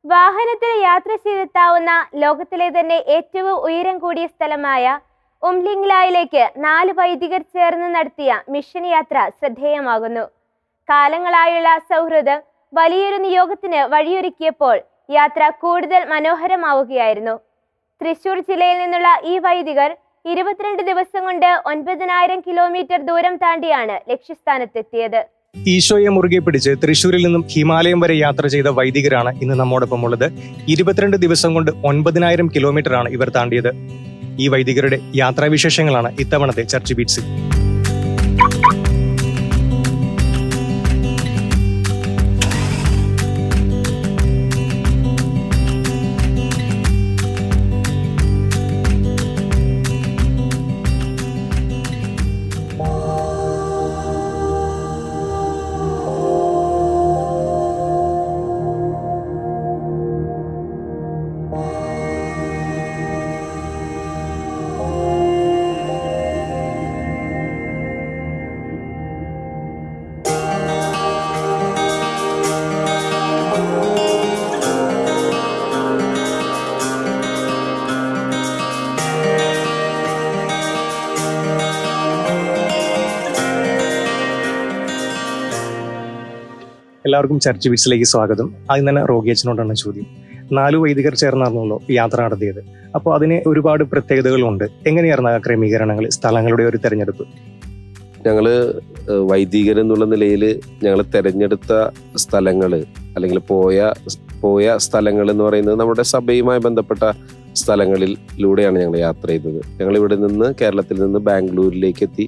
വാഹനത്തിൽ യാത്ര ചെയ്തെത്താവുന്ന ലോകത്തിലെ തന്നെ ഏറ്റവും ഉയരം കൂടിയ സ്ഥലമായ ഉംലിംഗ്ലായിലേക്ക് 4 വൈദികർ ചേർന്ന് നടത്തിയ മിഷൻ യാത്ര ശ്രദ്ധേയമാകുന്നു. കാലങ്ങളായുള്ള സൗഹൃദം വലിയൊരു നിയോഗത്തിന് വഴിയൊരുക്കിയപ്പോൾ യാത്ര കൂടുതൽ മനോഹരമാവുകയായിരുന്നു. തൃശൂർ ജില്ലയിൽ നിന്നുള്ള ഈ വൈദികർ 22 ദിവസം കൊണ്ട് 9,000 കിലോമീറ്റർ ദൂരം താണ്ടിയാണ് ലക്ഷ്യസ്ഥാനത്തെത്തിയത്. ഈശോയെ മുറുകെ പിടിച്ച് തൃശ്ശൂരിൽ നിന്നും ഹിമാലയം വരെ യാത്ര ചെയ്ത വൈദികരാണ് ഇന്ന് നമ്മോടൊപ്പം ഉള്ളത്. 22 ദിവസം കൊണ്ട് 9,000 കിലോമീറ്റർ ആണ് ഇവർ താണ്ടിയത്. ഈ വൈദികരുടെ യാത്രാവിശേഷങ്ങളാണ് ഇത്തവണത്തെ ചർച്ച് ബീറ്റ്സിൽ. എല്ലാവർക്കും ചർച്ച് ബീറ്റ്സിലേക്ക് സ്വാഗതം. ആദ്യം തന്നെ റോഗിയച്ചനോടാണ് ചോദ്യം. 4 വൈദികർ ചേർന്നായിരുന്നല്ലോ യാത്ര നടത്തിയത്. അപ്പോൾ അതിന് ഒരുപാട് പ്രത്യേകതകളുണ്ട്. എങ്ങനെയായിരുന്നു ആ ക്രമീകരണങ്ങൾ, സ്ഥലങ്ങളുടെ ഒരു തെരഞ്ഞെടുപ്പ്? ഞങ്ങള് വൈദികർ എന്നുള്ള നിലയിൽ ഞങ്ങൾ തെരഞ്ഞെടുത്ത സ്ഥലങ്ങൾ അല്ലെങ്കിൽ പോയ സ്ഥലങ്ങൾ എന്ന് പറയുന്നത് നമ്മുടെ സഭയുമായി ബന്ധപ്പെട്ട സ്ഥലങ്ങളിലൂടെയാണ് ഞങ്ങൾ യാത്ര ചെയ്തത്. ഞങ്ങൾ ഇവിടെ നിന്ന് കേരളത്തിൽ നിന്ന് ബാംഗ്ലൂരിലേക്ക് എത്തി.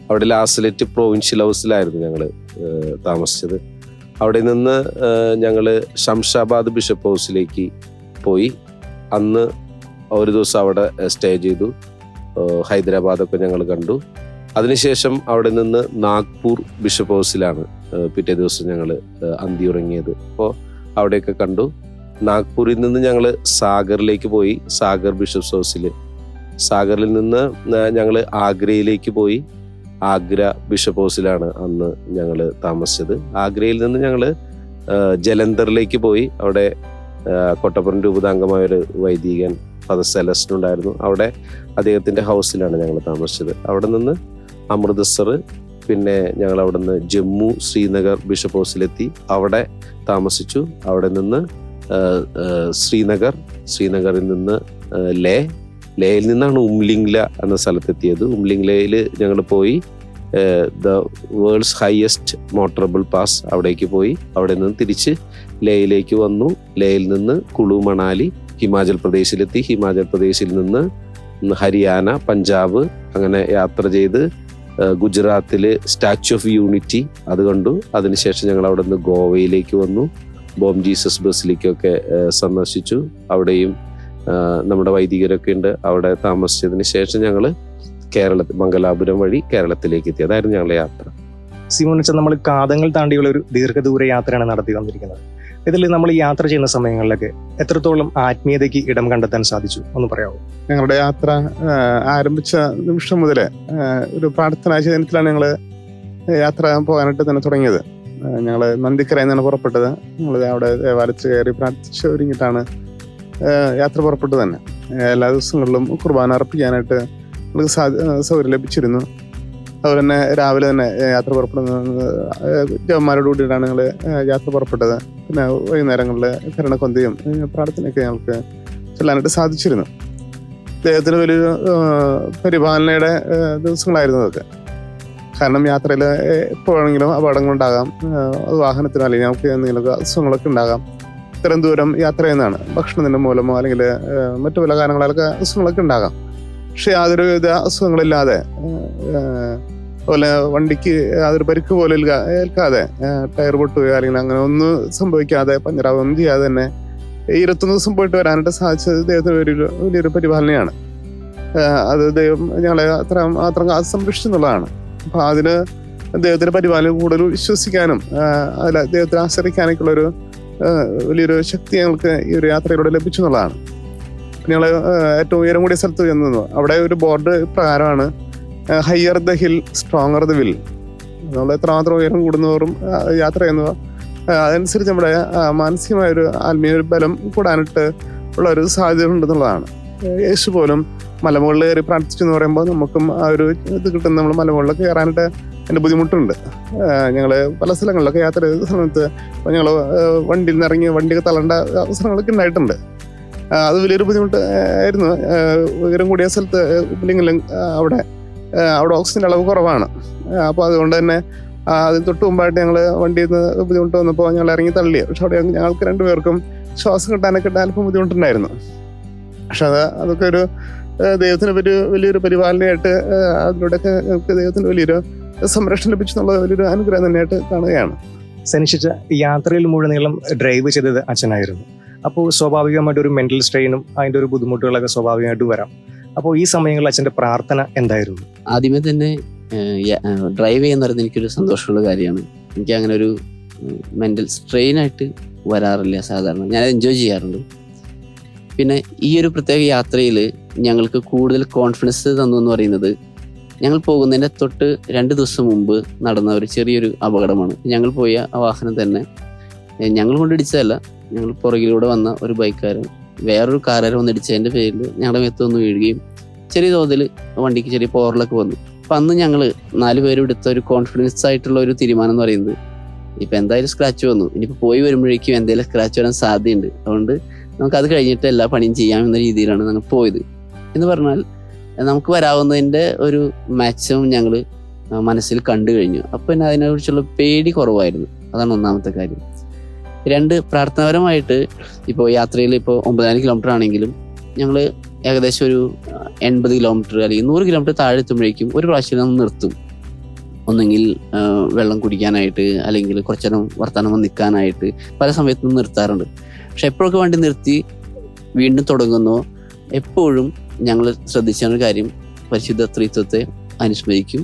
അവിടെ ലാസ്ലെറ്റ് പ്രൊവിൻഷ്യൽ ഹൗസിലായിരുന്നു ഞങ്ങൾ താമസിച്ചത്. അവിടെ നിന്ന് ഞങ്ങൾ ശംഷാബാദ് ബിഷപ്പ് ഹൗസിലേക്ക് പോയി. അന്ന് ഒരു ദിവസം അവിടെ സ്റ്റേ ചെയ്തു. ഹൈദരാബാദൊക്കെ ഞങ്ങൾ കണ്ടു. അതിനുശേഷം അവിടെ നിന്ന് നാഗ്പൂർ ബിഷപ്പ് ഹൗസിലാണ് പിറ്റേ ദിവസം ഞങ്ങൾ അന്തിയുറങ്ങിയത്. അപ്പോൾ അവിടെയൊക്കെ കണ്ടു. നാഗ്പൂരിൽ നിന്ന് ഞങ്ങൾ സാഗറിലേക്ക് പോയി. സാഗർ ബിഷപ്പ് ഹൗസിൽ. സാഗറിൽ നിന്ന് ഞങ്ങൾ ആഗ്രയിലേക്ക് പോയി. ആഗ്ര ബിഷപ്പ് ഹൗസിലാണ് അന്ന് ഞങ്ങൾ താമസിച്ചത്. ആഗ്രയിൽ നിന്ന് ഞങ്ങൾ ജലന്ധറിലേക്ക് പോയി. അവിടെ കൊട്ടപ്പുറം രൂപതാംഗമായ ഒരു വൈദികൻ ഫാദർ സെലസ്റ്റൻ ഉണ്ടായിരുന്നു. അവിടെ അദ്ദേഹത്തിന്റെ ഹൗസിലാണ് ഞങ്ങൾ താമസിച്ചത്. അവിടെ നിന്ന് അമൃത്സർ, പിന്നെ ഞങ്ങൾ അവിടെ നിന്ന് ജമ്മു ശ്രീനഗർ ബിഷപ്പ് ഹൗസിലെത്തി. അവിടെ താമസിച്ചു. അവിടെ നിന്ന് ശ്രീനഗറിൽ നിന്ന് ലേയിൽ നിന്നാണ് ഉംലിംഗ്ല എന്ന സ്ഥലത്തെത്തിയത്. ഉംലിംഗ്ലയിൽ ഞങ്ങൾ പോയി the world's highest motorable pass അവിടേക്ക് പോയി. അവിടെ നിന്ന് തിരിച്ച് ലേയിലേക്ക് വന്നു. ലേയിൽ നിന്ന് കുളു മണാലി ഹിമാചൽ പ്രദേശിലെത്തി. ഹിമാചൽ പ്രദേശിൽ നിന്ന് ഹരിയാന, പഞ്ചാബ് അങ്ങനെ യാത്ര ചെയ്ത് ഗുജറാത്തില് സ്റ്റാച്യു ഓഫ് യൂണിറ്റി അത് കണ്ടു. അതിനുശേഷം ഞങ്ങൾ അവിടെ നിന്ന് ഗോവയിലേക്ക് വന്നു. ബോം ജീസസ് ബസിലിക്കൊക്കെ സന്ദർശിച്ചു. അവിടെയും നമ്മുടെ വൈദികരൊക്കെ ഉണ്ട്. അവിടെ താമസിച്ചതിന് ശേഷം ഞങ്ങൾ മംഗലാപുരം വഴി കേരളത്തിലേക്ക് എത്തി. അതായിരുന്നു ഞങ്ങളുടെ യാത്ര. സിമോനിച്ച, നമ്മൾ കാതങ്ങൾ താണ്ടിയുള്ള ഒരു ദീർഘദൂര യാത്രയാണ് നടത്തി വന്നിരിക്കുന്നത്. ഇതിൽ നമ്മൾ യാത്ര ചെയ്യുന്ന സമയങ്ങളിലൊക്കെ എത്രത്തോളം ആത്മീയതയ്ക്ക് ഇടം കണ്ടെത്താൻ സാധിച്ചു ഒന്ന് പറയാമോ? ഞങ്ങളുടെ യാത്ര ആരംഭിച്ച നിമിഷം മുതലേ ഒരു പ്രാർത്ഥനാ ചൈതന്യത്തിലാണ് ഞങ്ങൾ യാത്ര പോകാനായിട്ട് തന്നെ തുടങ്ങിയത്. ഞങ്ങൾ നന്ദിക്കരയിൽ നിന്നാണ് പുറപ്പെട്ടത്. ഞങ്ങൾ അവിടെ ദേവാലയത്തിൽ കയറി പ്രാർത്ഥിച്ച് ഒരുങ്ങിയിട്ടാണ് യാത്ര പുറപ്പെട്ടു തന്നെ. എല്ലാ ദിവസങ്ങളിലും കുർബാന അർപ്പിക്കാനായിട്ട് നമുക്ക് സൗകര്യം ലഭിച്ചിരുന്നു. അതുപോലെ തന്നെ രാവിലെ തന്നെ യാത്ര പുറപ്പെടുന്ന ജവന്മാരോട് കൂടിയിട്ടാണ് ഞങ്ങൾ യാത്ര പുറപ്പെട്ടത്. പിന്നെ വൈകുന്നേരങ്ങളിൽ കരുണക്കൊന്തയും പ്രാർത്ഥനയൊക്കെ ഞങ്ങൾക്ക് ചെല്ലാനായിട്ട് സാധിച്ചിരുന്നു. ദൈവത്തിന് വലിയൊരു പരിപാലനയുടെ ദിവസങ്ങളായിരുന്നു അതൊക്കെ. കാരണം യാത്രയിൽ എപ്പോഴെങ്കിലും അപകടങ്ങളുണ്ടാകാം. അത് വാഹനത്തിനോ അല്ലെങ്കിൽ നമുക്ക് എന്തെങ്കിലും അസുഖങ്ങളൊക്കെ ഉണ്ടാകാം. ഇത്തരം ദൂരം യാത്ര ചെയ്യുന്നതാണ്. ഭക്ഷണത്തിന്റെ മൂലമോ അല്ലെങ്കിൽ മറ്റു പല കാരണങ്ങളൊക്കെ അസുഖങ്ങളൊക്കെ ഉണ്ടാകാം. പക്ഷെ യാതൊരു വിധ അസുഖങ്ങളില്ലാതെ, അതുപോലെ വണ്ടിക്ക് യാതൊരു പരിക്ക് പോലെ ഏൽക്കാതെ, ടയർ പൊട്ടുകയോ അല്ലെങ്കിൽ അങ്ങനെ ഒന്നും സംഭവിക്കാതെ, പഞ്ചറാവുകയൊന്നും ചെയ്യാതെ തന്നെ 21 ദിവസം പോയിട്ട് വരാനായിട്ട് സാധിച്ചത് ദൈവത്തിന് വലിയൊരു പരിപാലനയാണ്. അത് ദൈവം ഞങ്ങളെ അത്ര സംരക്ഷിച്ചെന്നുള്ളതാണ്. അപ്പൊ അതിന് ദൈവത്തിന്റെ പരിപാലനം കൂടുതൽ വിശ്വസിക്കാനും അതിൽ ദൈവത്തെ ആശ്രയിക്കാനൊക്കെയുള്ളൊരു വലിയൊരു ശക്തി ഞങ്ങൾക്ക് ഈ ഒരു യാത്രയിലൂടെ ലഭിച്ചു എന്നുള്ളതാണ്. ഞങ്ങൾ ഏറ്റവും ഉയരം കൂടിയ സ്ഥലത്ത് ചെന്നു. അവിടെ ഒരു ബോർഡ് പ്രകാരമാണ് higher the hill stronger the will. നമ്മൾ എത്രമാത്രം ഉയരം കൂടുന്നവരും യാത്ര ചെയ്യുന്നവ അതനുസരിച്ച് നമ്മുടെ മാനസികമായൊരു ആത്മീയ ഒരു ബലം കൂടാനായിട്ട് ഉള്ള ഒരു സാധ്യത ഉണ്ടെന്നുള്ളതാണ്. യേശു പോലും മലമുകളിൽ കയറി പ്രാർത്ഥിച്ചു എന്ന് പറയുമ്പോൾ നമുക്കും ആ ഒരു ഇത് കിട്ടുന്ന നമ്മൾ മലമുകളിലൊക്കെ കയറാനായിട്ട് എൻ്റെ ബുദ്ധിമുട്ടുണ്ട്. ഞങ്ങൾ പല സ്ഥലങ്ങളിലൊക്കെ യാത്ര ചെയ്ത സമയത്ത് ഞങ്ങൾ വണ്ടിയിൽ നിന്ന് ഇറങ്ങി വണ്ടിയൊക്കെ തള്ളേണ്ട അവസരങ്ങളൊക്കെ ഉണ്ടായിട്ടുണ്ട്. അത് വലിയൊരു ബുദ്ധിമുട്ട് ആയിരുന്നു. ഉയരം കൂടിയ സ്ഥലത്ത് ഇല്ലെങ്കിലും അവിടെ ഓക്സിജൻ്റെ അളവ് കുറവാണ്. അപ്പോൾ അതുകൊണ്ട് തന്നെ അതിന് തൊട്ട് മുമ്പായിട്ട് ഞങ്ങൾ വണ്ടിയിൽ നിന്ന് ബുദ്ധിമുട്ട് വന്നപ്പോൾ ഞങ്ങൾ ഇറങ്ങി തള്ളി. പക്ഷെ അവിടെ ഞങ്ങൾക്ക് രണ്ടുപേർക്കും ശ്വാസം കിട്ടാനൊക്കെ അല്പം ബുദ്ധിമുട്ടുണ്ടായിരുന്നു. പക്ഷെ അതൊക്കെ ഒരു ദൈവത്തിന് വലിയൊരു പരിപാലനയായിട്ട് അതിലൂടെയൊക്കെ ഞങ്ങൾക്ക് ദൈവത്തിന് വലിയൊരു സംരക്ഷണം ലഭിച്ചു എന്നുള്ള വലിയൊരു അനുഗ്രഹം തന്നെയായിട്ട് കാണുകയാണ്. സനിഷിച്ച യാത്രയിൽ മുഴുനീളം ഡ്രൈവ് ചെയ്തത് അച്ഛനായിരുന്നു. അപ്പോൾ സ്വാഭാവികമായിട്ട് ഒരു മെന്റൽ സ്ട്രെയിനും അതിൻ്റെ ഒരു ബുദ്ധിമുട്ടുകളൊക്കെ സ്വാഭാവികമായിട്ട് വരാം. അപ്പോൾ ഈ സമയങ്ങളിൽ അച്ഛൻ്റെ പ്രാർത്ഥന എന്തായിരുന്നു? ആദ്യമേ തന്നെ ഡ്രൈവ് ചെയ്യുന്ന പറയുന്നത് എനിക്കൊരു സന്തോഷമുള്ള കാര്യമാണ്. എനിക്ക് അങ്ങനെ ഒരു മെന്റൽ സ്ട്രെയിനായിട്ട് വരാറില്ല സാധാരണ. ഞാൻ എൻജോയ് ചെയ്യാറുണ്ട്. പിന്നെ ഈ ഒരു പ്രത്യേക യാത്രയിൽ ഞങ്ങൾക്ക് കൂടുതൽ കോൺഫിഡൻസ് തന്നു എന്ന് പറയുന്നത് ഞങ്ങൾ പോകുന്നതിൻ്റെ തൊട്ട് 2 ദിവസം മുമ്പ് നടന്ന ഒരു ചെറിയൊരു അപകടമാണ്. ഞങ്ങൾ പോയ ആ വാഹനം തന്നെ ഞങ്ങൾ കൊണ്ടിടിച്ചതല്ല, ഞങ്ങൾ പുറകിലൂടെ വന്ന ഒരു ബൈക്കാരൻ വേറൊരു കാറുകാരൻ വന്നിടിച്ചതിൻ്റെ പേരിൽ ഞങ്ങളുടെ മേത്ത് വന്ന് വീഴുകയും ചെറിയ തോതിൽ വണ്ടിക്ക് ചെറിയ പോറലൊക്കെ വന്നു. അപ്പം അന്ന് ഞങ്ങൾ 4 പേരും എടുത്ത ഒരു കോൺഫിഡൻസ് ആയിട്ടുള്ള ഒരു തീരുമാനം എന്ന് പറയുന്നത് ഇപ്പം എന്തായാലും സ്ക്രാച്ച് വന്നു, ഇനിയിപ്പോൾ പോയി വരുമ്പോഴേക്കും എന്തെങ്കിലും സ്ക്രാച്ച് വരാൻ സാധ്യതയുണ്ട്, അതുകൊണ്ട് നമുക്കത് കഴിഞ്ഞിട്ട് എല്ലാ പണിയും ചെയ്യാമെന്ന രീതിയിലാണ് ഞങ്ങൾ പോയത്. എന്ന് പറഞ്ഞാൽ നമുക്ക് വരാവുന്നതിൻ്റെ ഒരു മാക്സിമം ഞങ്ങൾ മനസ്സിൽ കണ്ടു കഴിഞ്ഞു. അപ്പം പിന്നെ അതിനെക്കുറിച്ചുള്ള പേടി കുറവായിരുന്നു. അതാണ് ഒന്നാമത്തെ കാര്യം. 2, പ്രാർത്ഥനാപരമായിട്ട് ഇപ്പോൾ യാത്രയിൽ ഇപ്പോൾ 9000 കിലോമീറ്റർ ആണെങ്കിലും ഞങ്ങൾ ഏകദേശം ഒരു 80 കിലോമീറ്റർ അല്ലെങ്കിൽ 100 കിലോമീറ്റർ താഴെ എത്തുമ്പോഴേക്കും ഒരു പ്രാവശ്യം നമ്മൾ നിർത്തും. ഒന്നെങ്കിൽ വെള്ളം കുടിക്കാനായിട്ട് അല്ലെങ്കിൽ കുറച്ചു നേരം വർത്തമാനം നിൽക്കാനായിട്ട് പല സമയത്തും നിർത്താറുണ്ട്. പക്ഷെ എപ്പോഴൊക്കെ വണ്ടി നിർത്തി വീണ്ടും തുടങ്ങുന്നോ എപ്പോഴും ഞങ്ങൾ ശ്രദ്ധിച്ച ഒരു കാര്യം പരിശുദ്ധ ത്രിത്വത്തെ അനുസ്മരിക്കും,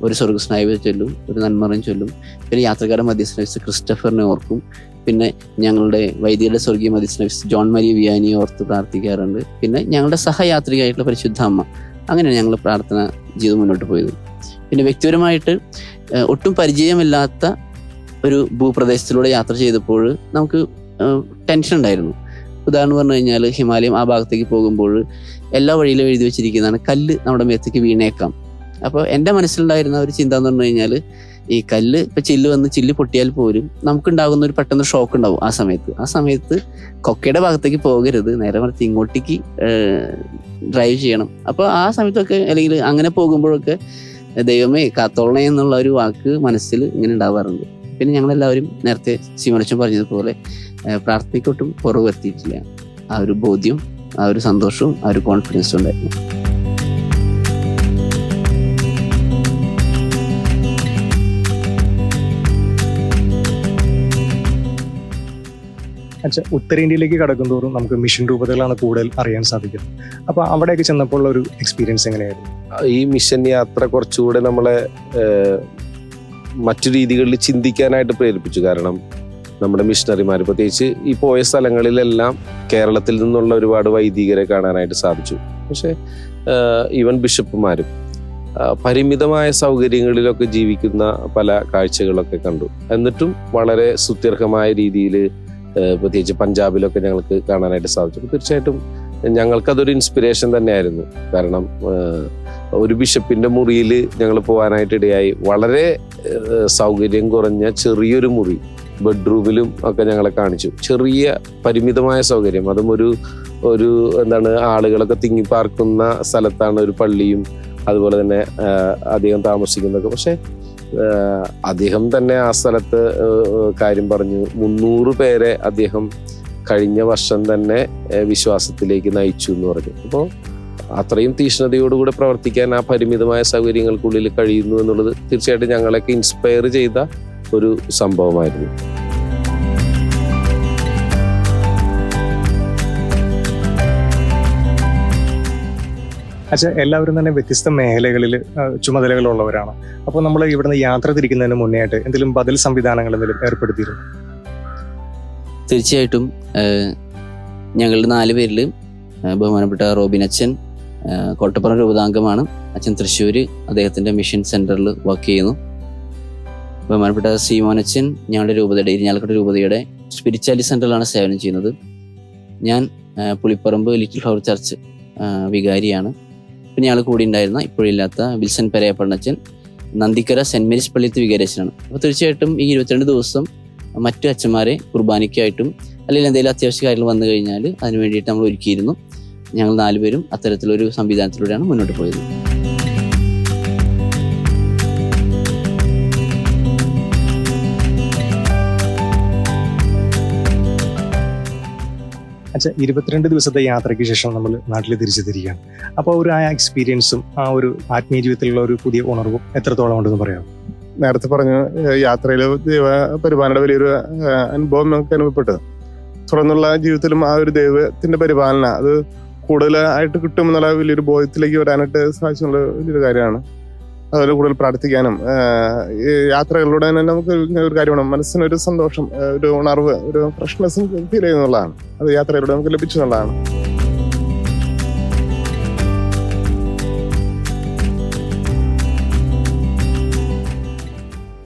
ഒരു സ്വർഗസ്നായ ചൊല്ലും, ഒരു നന്മറം ചൊല്ലും, പിന്നെ യാത്രക്കാരുടെ മധ്യസ്ഥ ക്രിസ്റ്റഫറിനെ ഓർക്കും, പിന്നെ ഞങ്ങളുടെ വൈദികരുടെ സ്വർഗീയ മധ്യസ്ഥ ജോൺ മരിയ വിയാനിയെ ഓർത്ത് പ്രാർത്ഥിക്കാറുണ്ട്, പിന്നെ ഞങ്ങളുടെ സഹയാത്രികയായിട്ടുള്ള പരിശുദ്ധ അമ്മ. അങ്ങനെയാണ് ഞങ്ങൾ പ്രാർത്ഥന ജീവിതം മുന്നോട്ട് പോയത്. പിന്നെ വ്യക്തിപരമായിട്ട് ഒട്ടും പരിചയമില്ലാത്ത ഒരു ഭൂപ്രദേശത്തിലൂടെ യാത്ര ചെയ്തപ്പോൾ നമുക്ക് ടെൻഷൻ ഉണ്ടായിരുന്നു. ഉദാഹരണം പറഞ്ഞു കഴിഞ്ഞാൽ ഹിമാലയം ആ ഭാഗത്തേക്ക് പോകുമ്പോൾ എല്ലാ വഴിയിലും എഴുതി വെച്ചിരിക്കുന്നതാണ് കല്ല് നമ്മുടെ മേത്തേക്ക് വീണേക്കാം. അപ്പോൾ എൻ്റെ മനസ്സിലുണ്ടായിരുന്ന ഒരു ചിന്ത എന്ന് പറഞ്ഞു കഴിഞ്ഞാൽ ഈ കല്ല് ഇപ്പം ചില്ല് പൊട്ടിയാൽ പോലും നമുക്കുണ്ടാകുന്ന ഒരു പെട്ടെന്ന് ഷോക്ക് ഉണ്ടാവും. ആ സമയത്ത് കൊക്കയുടെ ഭാഗത്തേക്ക് പോകരുത്, നേരെ മറിച്ച് ഇങ്ങോട്ടേക്ക് ഡ്രൈവ് ചെയ്യണം. അപ്പോൾ ആ സമയത്തൊക്കെ അല്ലെങ്കിൽ അങ്ങനെ പോകുമ്പോഴൊക്കെ ദൈവമേ കാത്തോളണേ എന്നുള്ള ഒരു വാക്ക് മനസ്സിൽ ഇങ്ങനെ ഉണ്ടാവാറുണ്ട്. പിന്നെ ഞങ്ങളെല്ലാവരും നേരത്തെ ശിവനച്ചൻ പറഞ്ഞതുപോലെ പ്രാർത്ഥനയ്ക്കൊട്ടും കുറവ് വരുത്തിയിട്ടില്ല. ആ ഒരു ബോധ്യം, ആ ഒരു സന്തോഷവും ആ ഒരു കോൺഫിഡൻസും ഉണ്ടായിരുന്നു. ഉത്തരേന്ത്യയിലേക്ക് കടക്കുന്തോറും നമുക്ക് മിഷൻ രൂപതകളാണ് കൂടുതൽ അറിയാൻ സാധിക്കുന്നത്. അപ്പൊ അവിടെയൊക്കെ ചെന്നപ്പോൾ ഒരു എക്സ്പീരിയൻസ് എങ്ങനെയായിരുന്നു? ഈ മിഷൻ യാത്ര കുറച്ചുകൂടെ നമ്മളെ മറ്റു രീതികളിൽ ചിന്തിക്കാനായിട്ട് പ്രേരിപ്പിച്ചു. കാരണം നമ്മുടെ മിഷണറിമാർ പ്രത്യേകിച്ച് ഈ പോയ സ്ഥലങ്ങളിലെല്ലാം കേരളത്തിൽ നിന്നുള്ള ഒരുപാട് വൈദികരെ കാണാനായിട്ട് സാധിച്ചു. പക്ഷെ ഈവൻ ബിഷപ്പുമാരും പരിമിതമായ സൗകര്യങ്ങളിലൊക്കെ ജീവിക്കുന്ന പല കാഴ്ചകളൊക്കെ കണ്ടു. എന്നിട്ടും വളരെ സുത്യർഹമായ രീതിയിൽ പ്രത്യേകിച്ച് പഞ്ചാബിലൊക്കെ ഞങ്ങൾക്ക് കാണാനായിട്ട് സാധിച്ചു. തീർച്ചയായിട്ടും ഞങ്ങൾക്കതൊരു ഇൻസ്പിറേഷൻ തന്നെയായിരുന്നു. കാരണം ഒരു ബിഷപ്പിന്റെ മുറിയിൽ ഞങ്ങൾ പോകാനായിട്ട് ഇടയായി. വളരെ സൗകര്യം കുറഞ്ഞ ചെറിയൊരു മുറി, ബെഡ്റൂമിലും ഒക്കെ ഞങ്ങളെ കാണിച്ചു. ചെറിയ പരിമിതമായ സൗകര്യം, അതും ഒരു ആളുകളൊക്കെ തിങ്ങിപ്പാർക്കുന്ന സ്ഥലത്താണ് ഒരു പള്ളിയും അതുപോലെ തന്നെ അദ്ദേഹം താമസിക്കുന്നതൊക്കെ. പക്ഷെ അദ്ദേഹം തന്നെ ആ സ്ഥലത്ത് കാര്യം പറഞ്ഞു, 300 പേരെ അദ്ദേഹം കഴിഞ്ഞ വർഷം തന്നെ വിശ്വാസത്തിലേക്ക് നയിച്ചു എന്ന് പറഞ്ഞു. അപ്പോൾ അത്രയും തീഷ്ണതയോടുകൂടെ പ്രവർത്തിക്കാൻ ആ പരിമിതമായ സൗകര്യങ്ങൾക്കുള്ളിൽ കഴിയുന്നു എന്നുള്ളത് തീർച്ചയായിട്ടും ഞങ്ങളൊക്കെ ഇൻസ്പയർ ചെയ്ത ഒരു സംഭവമായിരുന്നു. എല്ലാവരും തന്നെ വ്യത്യസ്ത മേഖലകളിൽ ചുമതലകളുള്ളവരാണ്. അപ്പോൾ നമ്മൾ ഇവിടുന്ന് യാത്ര തിരിക്കുന്നതിന് മുന്നേ ആയിട്ട് എന്തെങ്കിലും ബദൽ സംവിധാനങ്ങൾ എന്തെങ്കിലും ഏർപ്പെടുത്തിയിരുന്നു? തീർച്ചയായിട്ടും ഞങ്ങളുടെ 4 പേരിൽ ബഹുമാനപ്പെട്ട റോബിൻ അച്ഛൻ കോട്ടപ്പുറം രൂപതാംഗമാണ്. അച്ഛൻ തൃശ്ശൂർ അദ്ദേഹത്തിൻ്റെ മിഷൻ സെൻറ്ററിൽ വർക്ക് ചെയ്യുന്നു. ബഹുമാനപ്പെട്ട സീമോനച്ചൻ ഞങ്ങളുടെ രൂപതയുടെ ഇരിഞ്ഞാലക്കുട രൂപതയുടെ സ്പിരിച്വാലിറ്റി സെന്ററിലാണ് സേവനം ചെയ്യുന്നത്. ഞാൻ പുളിപ്പറമ്പ് ലിറ്റിൽ ഫ്ലവർ ചർച്ച് വികാരിയാണ്. പിന്നെ ഞങ്ങൾ കൂടി ഉണ്ടായിരുന്ന ഇപ്പോഴില്ലാത്ത Wilson പെരയപ്പണ്ണച്ചൻ Nandikkara saint Mary's Palliyath വികാരിയച്ഛനാണ്. അപ്പോൾ തീർച്ചയായിട്ടും ഈ 22 ദിവസം മറ്റു അച്ഛന്മാരെ കുർബാനയ്ക്കായിട്ടും അല്ലെങ്കിൽ എന്തെങ്കിലും അത്യാവശ്യ കാര്യങ്ങൾ വന്നു കഴിഞ്ഞാൽ അതിന് വേണ്ടിയിട്ട് നമ്മൾ ഒരുക്കിയിരുന്നു. ഞങ്ങൾ 4 പേരും അത്തരത്തിലൊരു സംവിധാനത്തിലൂടെയാണ് മുന്നോട്ട് പോയത്. അച്ഛാ, 22 ദിവസത്തെ യാത്രയ്ക്ക് ശേഷം നമ്മൾ നാട്ടിൽ തിരിച്ചു തിരിക്കുകയാണ്. അപ്പോൾ ഒരു ആ എക്സ്പീരിയൻസും ആ ഒരു ആത്മീയ ജീവിതത്തിലുള്ള ഒരു പുതിയ ഉണർവും എത്രത്തോളം ഉണ്ടെന്ന് പറയാം? നേരത്തെ പറഞ്ഞു, യാത്രയിൽ ദൈവ പരിപാലനയുടെ വലിയൊരു അനുഭവം നമുക്ക് അനുഭവപ്പെട്ടത്. തുടർന്നുള്ള ജീവിതത്തിലും ആ ഒരു ദൈവത്തിന്റെ പരിപാലന അത് കൂടുതലായിട്ട് കിട്ടുമെന്നുള്ള വലിയൊരു ബോധത്തിലേക്ക് വരാനായിട്ട് സാധിച്ചുള്ള വലിയൊരു കാര്യമാണ്. അതുപോലെ കൂടുതൽ പ്രാർത്ഥിക്കാനും ഈ യാത്രകളിലൂടെ തന്നെ നമുക്ക് ഒരു കാര്യമാണ്, മനസ്സിനൊരു സന്തോഷം, ഒരു ഉണർവ്, ഒരു ഫ്രഷ്നെസ്സും ഫീൽ ചെയ്യുന്നുള്ളതാണ്. അത് യാത്രയിലൂടെ നമുക്ക് ലഭിച്ചു എന്നുള്ളതാണ്.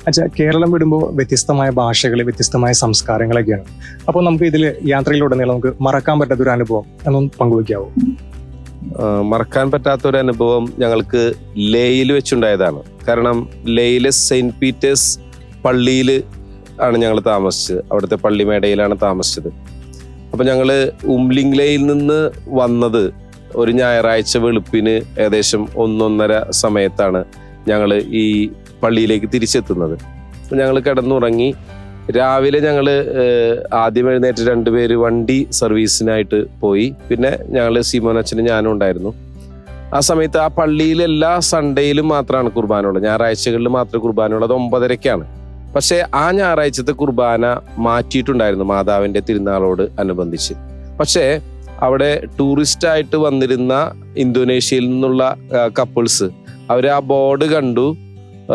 അച്ഛാ, കേരളം വിടുമ്പോൾ വ്യത്യസ്തമായ ഭാഷകൾ, വ്യത്യസ്തമായ സംസ്കാരങ്ങളൊക്കെയാണ്. അപ്പോൾ നമുക്ക് ഇതിൽ യാത്രയിലുടനീളം നമുക്ക് മറക്കാൻ പറ്റാത്ത ഒരു അനുഭവം എന്നൊന്ന് പങ്കുവയ്ക്കാവോ? മറക്കാൻ പറ്റാത്തൊരു അനുഭവം ഞങ്ങൾക്ക് ലേയിൽ വെച്ചുണ്ടായതാണ്. കാരണം ലേയിലെ സെയിന്റ് പീറ്റേഴ്സ് പള്ളിയിൽ ആണ് ഞങ്ങൾ താമസിച്ചത്. അവിടുത്തെ പള്ളിമേടയിലാണ് താമസിച്ചത്. അപ്പൊ ഞങ്ങള് ഉംലിംഗ്ലയിൽ നിന്ന് വന്നത് ഒരു ഞായറാഴ്ച വെളുപ്പിന് ഏകദേശം 1:30 സമയത്താണ് ഞങ്ങൾ ഈ പള്ളിയിലേക്ക് തിരിച്ചെത്തുന്നത്. ഞങ്ങൾ കിടന്നുറങ്ങി. രാവിലെ ഞങ്ങൾ ആദ്യം എഴുന്നേറ്റ് 2 പേര് വണ്ടി സർവീസിനായിട്ട് പോയി. പിന്നെ ഞങ്ങൾ സീമോനച്ചനും ഞാനും ഉണ്ടായിരുന്നു. ആ സമയത്ത് ആ പള്ളിയിൽ എല്ലാ സൺഡേയിലും മാത്രമാണ് കുർബാന ഉള്ളത്. ഞായറാഴ്ചകളിൽ മാത്രമേ കുർബാന ഉള്ളത്. 9:30-ക്കാണ്. പക്ഷെ ആ ഞായറാഴ്ചത്തെ കുർബാന മാറ്റിയിട്ടുണ്ടായിരുന്നു മാതാവിന്റെ തിരുനാളോട് അനുബന്ധിച്ച്. പക്ഷേ അവിടെ ടൂറിസ്റ്റായിട്ട് വന്നിരുന്ന ഇന്തോനേഷ്യയിൽ നിന്നുള്ള കപ്പിൾസ് അവർ ആ ബോർഡ് കണ്ടു.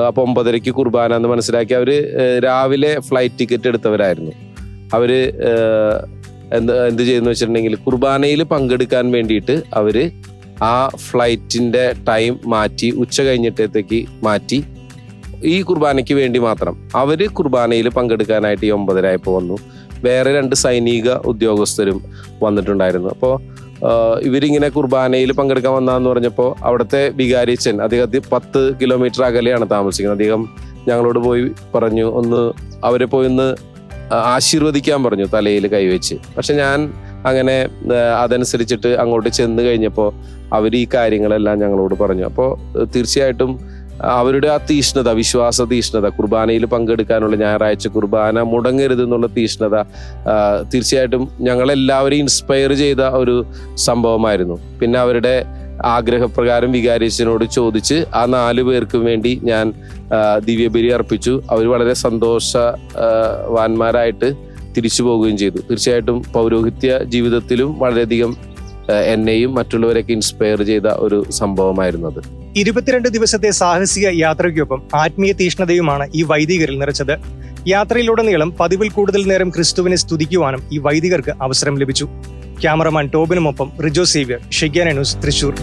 അപ്പൊ 9:30-ക്ക് കുർബാന എന്ന് മനസ്സിലാക്കി അവര് രാവിലെ ഫ്ലൈറ്റ് ടിക്കറ്റ് എടുത്തവരായിരുന്നു. അവര് എന്ത് ചെയ്യുന്നു വെച്ചിട്ടുണ്ടെങ്കിൽ കുർബാനയിൽ പങ്കെടുക്കാൻ വേണ്ടിയിട്ട് അവര് ആ ഫ്ലൈറ്റിന്റെ ടൈം മാറ്റി, ഉച്ച കഴിഞ്ഞിട്ടത്തേക്ക് മാറ്റി. ഈ കുർബാനയ്ക്ക് വേണ്ടി മാത്രം അവര് കുർബാനയിൽ പങ്കെടുക്കാനായിട്ട് ഈ 9:30 വന്നു. വേറെ 2 സൈനിക ഉദ്യോഗസ്ഥരും വന്നിട്ടുണ്ടായിരുന്നു. അപ്പോൾ ഇവരിങ്ങനെ കുർബാനയിൽ പങ്കെടുക്കാൻ വന്നാന്ന് പറഞ്ഞപ്പോൾ അവിടുത്തെ വികാരിയച്ഛൻ, അദ്ദേഹത്തിന് 10 കിലോമീറ്റർ അകലെയാണ് താമസിക്കുന്നത്. അദ്ദേഹം ഞങ്ങളോട് പോയി പറഞ്ഞു, അവരെ പോയി ഒന്ന് ആശീർവദിക്കാൻ പറഞ്ഞു, തലയിൽ കൈവച്ച്. പക്ഷെ ഞാൻ അങ്ങനെ അതനുസരിച്ചിട്ട് അങ്ങോട്ട് ചെന്ന് കഴിഞ്ഞപ്പോൾ അവർ ഈ കാര്യങ്ങളെല്ലാം ഞങ്ങളോട് പറഞ്ഞു. അപ്പോൾ തീർച്ചയായിട്ടും അവരുടെ ആ തീഷ്ണത, വിശ്വാസ തീഷ്ണത, കുർബാനയിൽ പങ്കെടുക്കാനുള്ള ഞായറാഴ്ച കുർബാന മുടങ്ങരുത് എന്നുള്ള തീഷ്ണത തീർച്ചയായിട്ടും ഞങ്ങളെല്ലാവരെയും ഇൻസ്പയർ ചെയ്ത ഒരു സംഭവമായിരുന്നു. പിന്നെ അവരുടെ ആഗ്രഹപ്രകാരം വികാരിയച്ഛനോട് ചോദിച്ച് ആ 4 പേർക്കും വേണ്ടി ഞാൻ ദിവ്യബലി അർപ്പിച്ചു. അവർ വളരെ സന്തോഷവാന്മാരായിട്ട് തിരിച്ചു പോവുകയും ചെയ്തു. തീർച്ചയായിട്ടും പൗരോഹിത്യ ജീവിതത്തിലും വളരെയധികം എന്നെയും മറ്റുള്ളവരെയൊക്കെ ഇൻസ്പയർ ചെയ്ത ഒരു സംഭവമായിരുന്നു അത്. 22 ദിവസത്തെ സാഹസിക യാത്രയ്ക്കൊപ്പം ആത്മീയ തീഷ്ണതയുമാണ് ഈ വൈദികരിൽ നിറച്ചത്. യാത്രയിലുടനീളം പതിവിൽ കൂടുതൽ നേരം ക്രിസ്തുവിനെ സ്തുതിക്കുവാനും ഈ വൈദികർക്ക് അവസരം ലഭിച്ചു. ക്യാമറമാൻ ടോബിനുമൊപ്പം റിജോ സേവ്യർ, ഷെഗ്യാന ന്യൂസ്, തൃശൂർ.